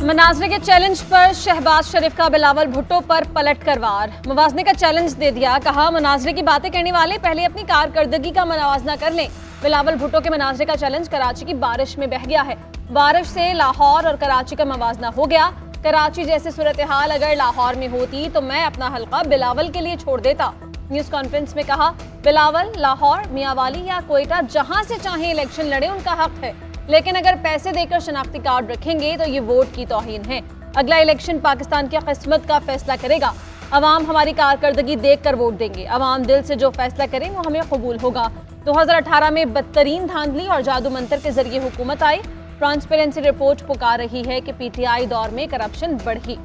मनाजरे के चैलेंज पर शहबाज शरीफ का बिलावल भुट्टो पर पलटकर वार। मुवाजने का चैलेंज दे दिया, कहा मनाजरे की बातें करने वाले पहले अपनी कारकर्दगी का मुवाजना कर लें। बिलावल भुट्टो के मनाजरे का चैलेंज कराची की बारिश में बह गया है। बारिश से लाहौर और कराची का मुवाजना हो गया। कराची जैसी सूरत हाल अगर लाहौर में होती तो मैं अपना हल्का बिलावल के लिए छोड़ देता। न्यूज कॉन्फ्रेंस में कहा, बिलावल लाहौर, मियांवाली या कोयटा जहां से चाहे इलेक्शन लड़े, उनका हक है, लेकिन अगर पैसे देकर शनाख्ती कार्ड रखेंगे तो ये वोट की तौहीन है। अगला इलेक्शन पाकिस्तान की किस्मत का फैसला करेगा। अवाम हमारी कारकर्दगी देखकर वोट देंगे। अवाम दिल से जो फैसला करें वो हमें कबूल होगा। 2018 में बदतरीन धांधली और जादू मंतर के जरिए हुकूमत आई। ट्रांसपेरेंसी रिपोर्ट पुकार रही है कि पीटीआई दौर में करप्शन बढ़ी।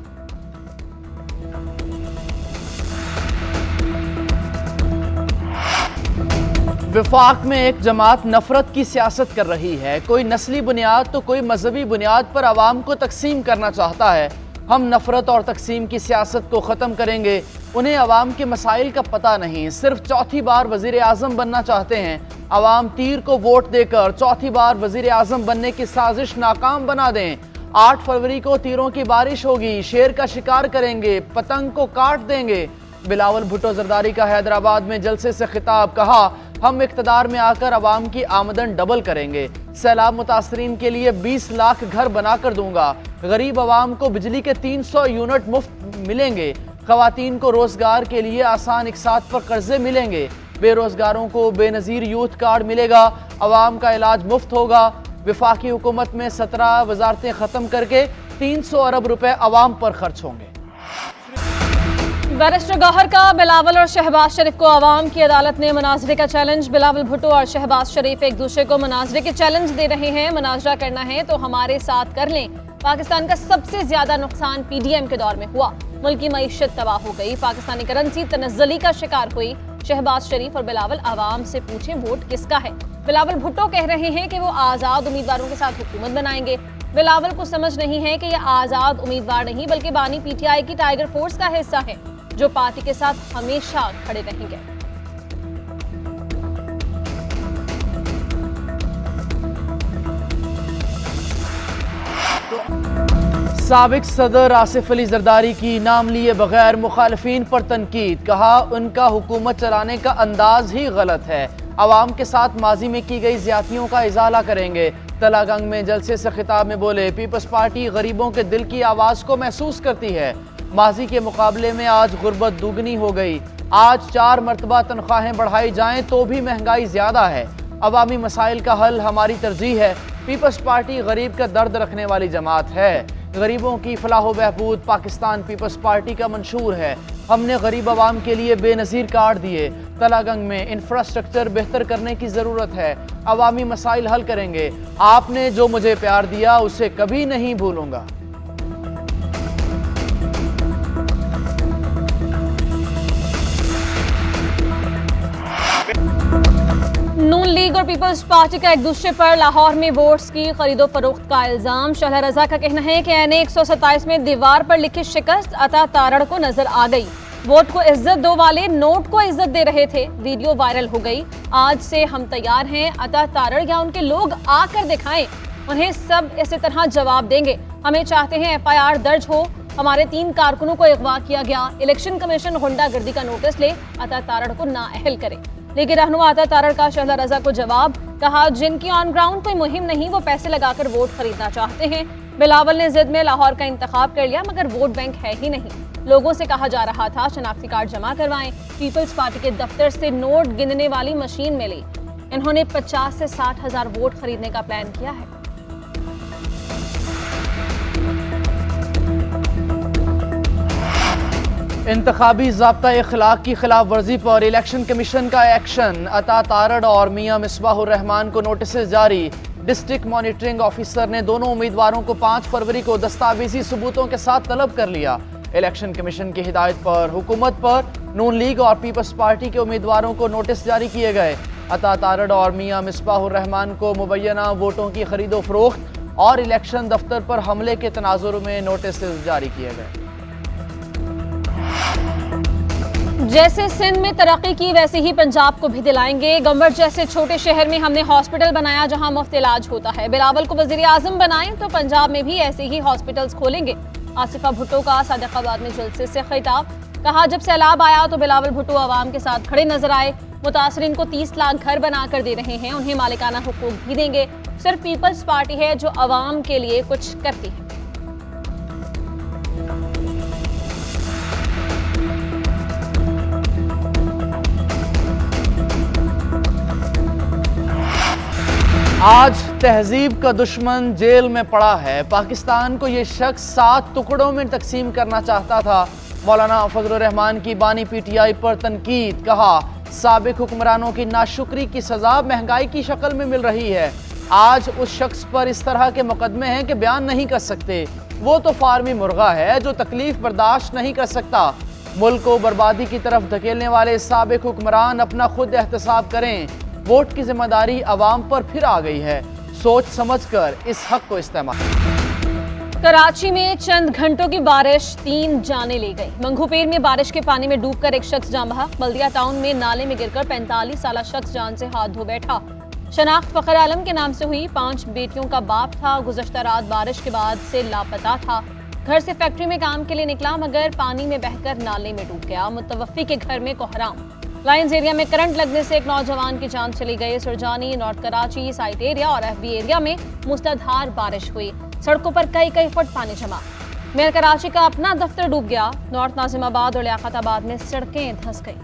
विफाक में एक जमात नफरत की सियासत कर रही है। कोई नस्ली बुनियाद तो कोई मजहबी बुनियाद पर आवाम को तकसीम करना चाहता है। हम नफरत और तकसीम की सियासत को ख़त्म करेंगे। उन्हें आवाम के मसाइल का पता नहीं, सिर्फ चौथी बार वज़ीर आज़म बनना चाहते हैं। आवाम तीर को वोट देकर चौथी बार वज़ीर आज़म बनने की साजिश नाकाम बना दें। 8 फरवरी को तीरों की बारिश होगी, शेर का शिकार करेंगे, पतंग को काट देंगे। बिलावल भुट्टो जरदारी का हैदराबाद में जलसे से खिताब, कहा हम इख्तदार में आकर अवाम की आमदन डबल करेंगे। सैलाब मुतासरीन के लिए 20 लाख घर बनाकर दूंगा। गरीब अवाम को बिजली के 300 यूनिट मुफ्त मिलेंगे। खवातीन को रोजगार के लिए आसान इकसात पर कर्जे मिलेंगे। बेरोजगारों को बेनजीर यूथ कार्ड मिलेगा। अवाम का इलाज मुफ्त होगा। विफाकी हुकूमत में 17 वजारतें खत्म करके 300 अरब रुपए अवाम पर खर्च होंगे। बैरिस्टर गौहर का बिलावल और शहबाज शरीफ को अवाम की अदालत ने मनाजरे का चैलेंज। बिलावल भुट्टो और शहबाज शरीफ एक दूसरे को मनाजरे के चैलेंज दे रहे हैं। मनाजरा करना है तो हमारे साथ कर लें। पाकिस्तान का सबसे ज्यादा नुकसान पीडीएम के दौर में हुआ। मुल्क की मईशत तबाह हो गई। पाकिस्तानी करेंसी तनज़्ज़ुली का शिकार हुई। शहबाज शरीफ और बिलावल आवाम से पूछें वोट किसका है। बिलावल भुट्टो कह रहे हैं कि वो आज़ाद उम्मीदवारों के साथ हुकूमत बनाएंगे। बिलावल को समझ नहीं है कि यह आज़ाद उम्मीदवार नहीं बल्कि बानी पीटीआई की टाइगर फोर्स का हिस्सा है, जो पार्टी के साथ हमेशा खड़े रहेंगे। साबिक सदर आसिफ अली जरदारी की नाम लिए बगैर मुखालिफिन पर तनकीद, कहा उनका हुकूमत चलाने का अंदाज ही गलत है। अवाम के साथ माजी में की गई ज्यादतियों का इजाला करेंगे। तलागंग में जलसे से खिताब में बोले, पीपल्स पार्टी गरीबों के दिल की आवाज़ को महसूस करती है। माजी के मुकाबले में आज गुर्बत दुगनी हो गई। आज 4 मरतबा तनख्वाहें बढ़ाई जाएं तो भी महंगाई ज्यादा है। अवामी मसाइल का हल हमारी तरजीह है। पीपल्स पार्टी गरीब का दर्द रखने वाली जमात है। गरीबों की फलाह बहबूद पाकिस्तान पीपल्स पार्टी का मंशूर है। हमने गरीब अवाम के लिए बेनज़ीर कार्ड दिए। तलागंग में इंफ्रास्ट्रक्चर बेहतर करने की ज़रूरत है। अवामी मसाइल हल करेंगे। आपने जो मुझे प्यार दिया उसे कभी नहीं भूलूंगा। नून लीग और पीपल्स पार्टी का एक दूसरे पर लाहौर में वोट्स की खरीदो फरोख्त का इल्जाम। शहला रजा का कहना है कि एनए 127 में दीवार पर लिखी शिकस्त अता तारड़ को नजर आ गई। वोट को इज्जत दो वाले नोट को इज्जत दे रहे थे। वीडियो वायरल हो गई। आज से हम तैयार हैं। अता तारड़ या उनके लोग आकर दिखाएं, उन्हें सब इसी तरह जवाब देंगे। हमें चाहते हैं FIR दर्ज हो। हमारे 3 कारकुनों को अगवा किया गया। इलेक्शन कमीशन गुंडागर्दी का नोटिस ले, अता तारड़ को नाअहल करे। लेकिन रहनुमा अता तारड़ का शहला रजा को जवाब, कहा जिनकी ऑन ग्राउंड कोई मुहिम नहीं वो पैसे लगाकर वोट खरीदना चाहते हैं। बिलावल ने जिद में लाहौर का इंतखाब कर लिया, मगर वोट बैंक है ही नहीं। लोगों से कहा जा रहा था शनाख्ती कार्ड जमा करवाएं। पीपल्स पार्टी के दफ्तर से नोट गिनने वाली मशीन मिली। इन्होंने 50 से 60 हजार वोट खरीदने का प्लान किया है। इंतखाबी ज़ाब्ता इखलाक की खिलाफ वर्जी पर इलेक्शन कमीशन का एक्शन। अता तारड़ और मियां मिसबाहुर रहमान को नोटिस जारी। डिस्ट्रिक्ट मॉनिटरिंग ऑफिसर ने दोनों उम्मीदवारों को 5 फरवरी को दस्तावेजी सबूतों के साथ तलब कर लिया। इलेक्शन कमीशन की हिदायत पर हुकूमत पर नून लीग और पीपल्स पार्टी के उम्मीदवारों को नोटिस जारी किए गए। अता तारड़ और मियां मिसबाहुर रहमान को मुबैना वोटों की खरीदो फरोख्त और इलेक्शन दफ्तर पर हमले के तनाजुर में नोटिस जारी किए गए। जैसे सिंध में तरक्की की वैसे ही पंजाब को भी दिलाएंगे। गंबर जैसे छोटे शहर में हमने हॉस्पिटल बनाया जहां मुफ्त इलाज होता है। बिलावल को वजीर आजम बनाएं तो पंजाब में भी ऐसे ही हॉस्पिटल्स खोलेंगे। आसिफा भुट्टो का सादिकाबाद में जलसे से खिताब, कहा जब सैलाब आया तो बिलावल भुट्टो आवाम के साथ खड़े नजर आए। मुतासरीन को 30 लाख घर बनाकर दे रहे हैं, उन्हें मालिकाना हुकूक भी देंगे। सिर्फ पीपल्स पार्टी है जो आवाम के लिए कुछ करती है। आज तहजीब का दुश्मन जेल में पड़ा है। पाकिस्तान को ये शख्स 7 टुकड़ों में तकसीम करना चाहता था। मौलाना फजलुर रहमान की बानी पीटीआई पर तनकीद, कहा साबिक हुक्मरानों की नाशुक्री की सजा महंगाई की शक्ल में मिल रही है। आज उस शख्स पर इस तरह के मुकदमे हैं कि बयान नहीं कर सकते। वो तो फार्मी मुर्गा है जो तकलीफ बर्दाश्त नहीं कर सकता। मुल्क को बर्बादी की तरफ धकेलने वाले साबिक हुक्मरान अपना खुद एहतसाब करें। वोट की जिम्मेदारी अवाम पर फिर आ गई है। सोच समझकर इस हक को इस्तेमाल। कराची में चंद घंटों की बारिश 3 जाने ले गई। मंगूपीर में बारिश के पानी में डूबकर एक शख्स जान बहक। बल्दिया टाउन में नाले में गिरकर 45 साला शख्स जान से हाथ धो बैठा। शनाख्त फखर आलम के नाम से हुई, 5 बेटियों का बाप था। गुज़श्ता रात बारिश के बाद से लापता था। घर से फैक्ट्री में काम के लिए निकला मगर पानी में बहकर नाले में डूब गया। मुतवफ़ी के घर में कोहराम। लाइंस एरिया में करंट लगने से एक नौजवान की जान चली गई। Surjani, north Karachi, site area और FB एरिया में मूसलाधार बारिश हुई। सड़कों पर कई फुट पानी जमा। मेयर कराची का अपना दफ्तर डूब गया। नॉर्थ नाजिमाबाद और लियाकताबाद में सड़कें धंस गई।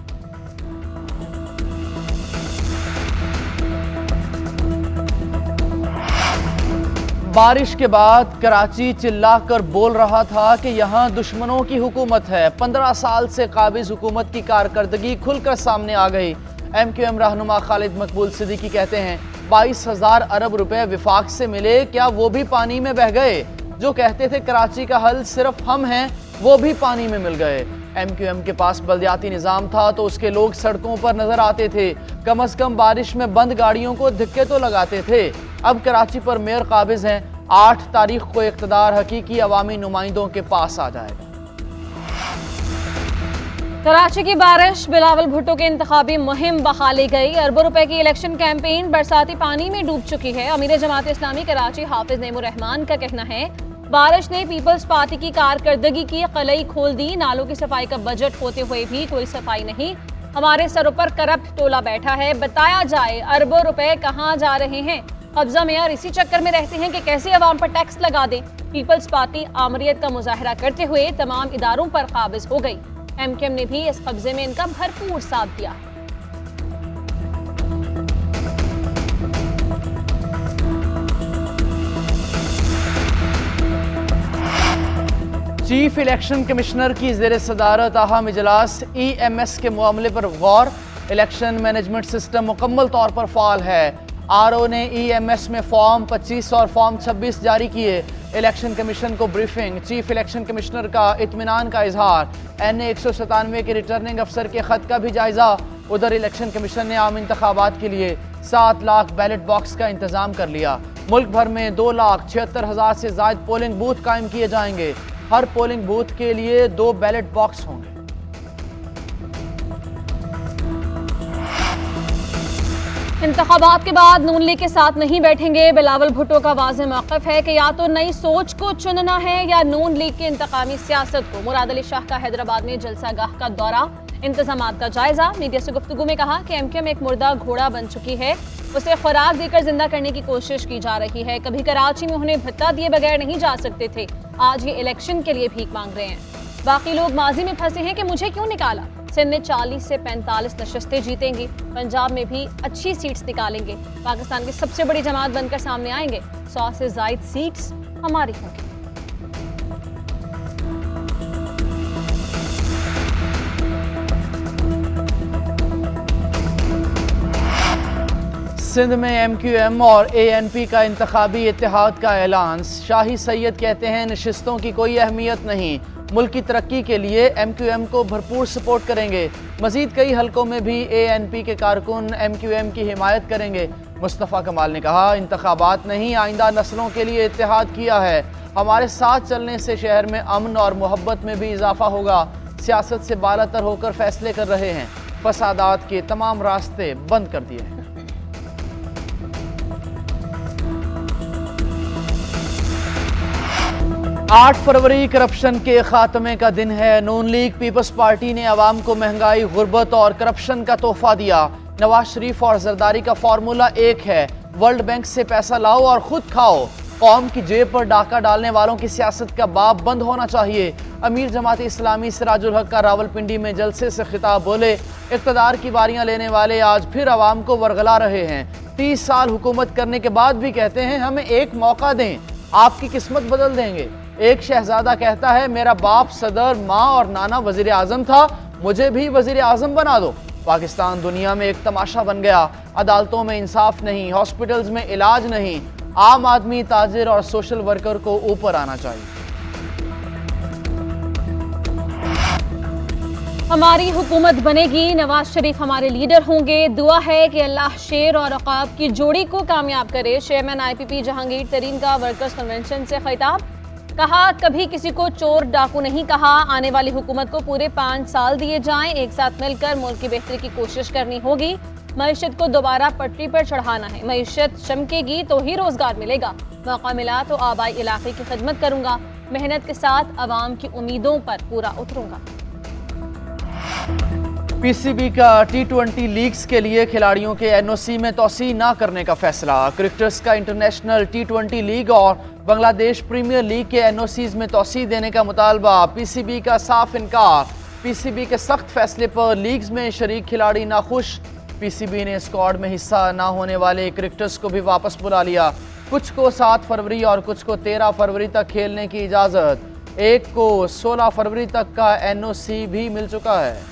बारिश के बाद कराची चिल्लाकर बोल रहा था कि यहाँ दुश्मनों की हुकूमत है। 15 साल से काबिज हुकूमत की कारकर्दगी खुलकर सामने आ गई। MQM रहनुमा खालिद मकबूल सिद्दीकी कहते हैं 22,000 अरब रुपए विफाक से मिले, क्या वो भी पानी में बह गए? जो कहते थे कराची का हल सिर्फ हम हैं, वो भी पानी में मिल गए। MQM के पास बल्दियाती निज़ाम था तो उसके लोग सड़कों पर नजर आते थे। कम अज कम बारिश में बंद गाड़ियों को धक्के तो लगाते थे। अब कराची पर मेयर काबिज हैं। 8 तारीख को इक़्तिदार हकीकी अवामी नुमाइंदों के पास आ जाएगा। कराची की बारिश बिलावल भुट्टो के इंतखाबी मुहिम बहाली गई। अरबों रुपए की इलेक्शन कैंपेन बरसाती पानी में डूब चुकी है। अमीर जमात इस्लामी कराची हाफिज नईमुर रहमान का कहना है बारिश ने पीपल्स पार्टी की कारकर्दगी की कलई खोल दी। नालों की सफाई का बजट होते हुए भी कोई सफाई नहीं। हमारे सरों पर करप्ट टोला बैठा है। बताया जाए अरबों रुपए कहाँ जा रहे हैं। कब्जा मेयर इसी चक्कर में रहते हैं कि कैसे अवाम पर टैक्स लगा दें। पीपल्स पार्टी आमरीत का मुजाहरा करते हुए तमाम इदारों पर काबिज हो गई। MQM ने भी इस कब्जे में इनका भरपूर साथ दिया। चीफ इलेक्शन कमिश्नर की ज़ेर सदारत अहम इजलास EMS के मामले पर गौर। इलेक्शन मैनेजमेंट सिस्टम मुकम्मल तौर पर फाल है। RO ने EMS में फॉर्म 25 और फॉर्म 26 जारी किए। इलेक्शन कमीशन को ब्रीफिंग। चीफ इलेक्शन कमिश्नर का इत्मीनान का इजहार। NA 197 के रिटर्निंग अफसर के खत का भी जायजा। उधर इलेक्शन कमीशन ने आम इंतखाबात के लिए 7 लाख बैलेट बॉक्स का इंतजाम कर लिया। मुल्क भर में 2,76,000 से ज्यादा पोलिंग बूथ कायम किए जाएंगे। हर पोलिंग बूथ के लिए 2 बैलेट बॉक्स होंगे। इंतखाबात के बाद नून लीग के साथ नहीं बैठेंगे। बिलावल भुट्टो का वाज़ेह मौक़िफ़ है कि या तो नई सोच को चुनना है या नून लीग की इंतकामी सियासत को। मुराद अली शाह का हैदराबाद में जलसा गाह का दौरा, इंतजामात का जायजा। मीडिया से गुफ्तगू में कहा कि MQM एक मुर्दा घोड़ा बन चुकी है, उसे खुराक देकर जिंदा करने की कोशिश की जा रही है। कभी कराची में उन्हें भत्ता दिए बगैर नहीं जा सकते थे, आज ये इलेक्शन के लिए भीख मांग रहे हैं। बाकी लोग माजी में फंसे हैं कि मुझे क्यों निकाला। सिंध में 40 से 45 नशस्तें जीतेंगी। पंजाब में भी अच्छी सीट्स निकालेंगे। पाकिस्तान की सबसे बड़ी जमात बनकर सामने आएंगे। 100 से ज्यादा सीट्स हमारी होंगी। सिंध में MQM और ANP का इंतखाबी इत्तेहाद का ऐलान। शाही सैयद कहते हैं नशिस्तों की कोई अहमियत नहीं, मुल्क की तरक्की के लिए MQM को भरपूर सपोर्ट करेंगे। मजीद कई हलकों में भी ANP के कारकुन MQM की हिमायत करेंगे। मुस्तफ़ा कमाल ने कहा इंतखाबात नहीं, आइंदा नस्लों के लिए इत्तेहाद किया है। हमारे साथ चलने से शहर में अमन और मोहब्बत में भी इजाफा होगा। सियासत से बालातर होकर फैसले कर रहे हैं। फसादात के तमाम रास्ते बंद कर दिए हैं। 8 फरवरी करप्शन के खात्मे का दिन है। नून लीग पीपल्स पार्टी ने अवाम को महंगाई, गुर्बत और करप्शन का तोहफा दिया। नवाज शरीफ और जरदारी का फार्मूला एक है, वर्ल्ड बैंक से पैसा लाओ और खुद खाओ। कौम की जेब पर डाका डालने वालों की सियासत का बाब बंद होना चाहिए। अमीर जमात इस्लामी सिराजुल हक का रावलपिंडी में जलसे से खिताब बोले, इक़्तिदार की बारियां लेने वाले आज फिर अवाम को वरगला रहे हैं। 30 साल हुकूमत करने के बाद भी कहते हैं हमें एक मौका दें, आपकी किस्मत बदल देंगे। एक शहजादा कहता है मेरा बाप सदर, माँ और नाना वजीर आजम था, मुझे भी वजीर आजम बना दो। पाकिस्तान दुनिया में एक तमाशा बन गया। अदालतों में इंसाफ नहीं, हॉस्पिटल्स में इलाज नहीं। आम आदमी, ताजिर और सोशल वर्कर को ऊपर आना चाहिए। हमारी हुकूमत बनेगी, नवाज शरीफ हमारे लीडर होंगे। दुआ है कि अल्लाह शेर और अकाब की जोड़ी को कामयाब करे। चेयरमैन IPP जहांगीर तरीन का वर्कर्स कन्वेंशन से खिताब। कहा कभी किसी को चोर डाकू नहीं कहा। आने वाली हुकूमत को पूरे 5 साल दिए जाएं। एक साथ मिलकर मुल्क की बेहतरी की कोशिश करनी होगी। मईशत को दोबारा पटरी पर चढ़ाना है। मईशत चमकेगी तो ही रोजगार मिलेगा। मौका मिला तो आबाई इलाके की खिदमत करूंगा। मेहनत के साथ अवाम की उम्मीदों पर पूरा उतरूंगा। PCB का T20 लीग्स के लिए खिलाड़ियों के NOC में तोसी न करने का फैसला। क्रिकेटर्स का इंटरनेशनल T20 लीग और बांग्लादेश प्रीमियर लीग के NOCs में तोसी देने का मुतालबा। PCB का साफ इनकार। PCB के सख्त फैसले पर लीग्स में शरीक खिलाड़ी नाखुश। PCB ने स्क्वाड में हिस्सा न होने वाले क्रिकेटर्स को भी वापस बुला लिया। कुछ को 7 फरवरी और कुछ को 13 फरवरी तक खेलने की इजाज़त। एक को 16 फरवरी तक का NOC भी मिल चुका है।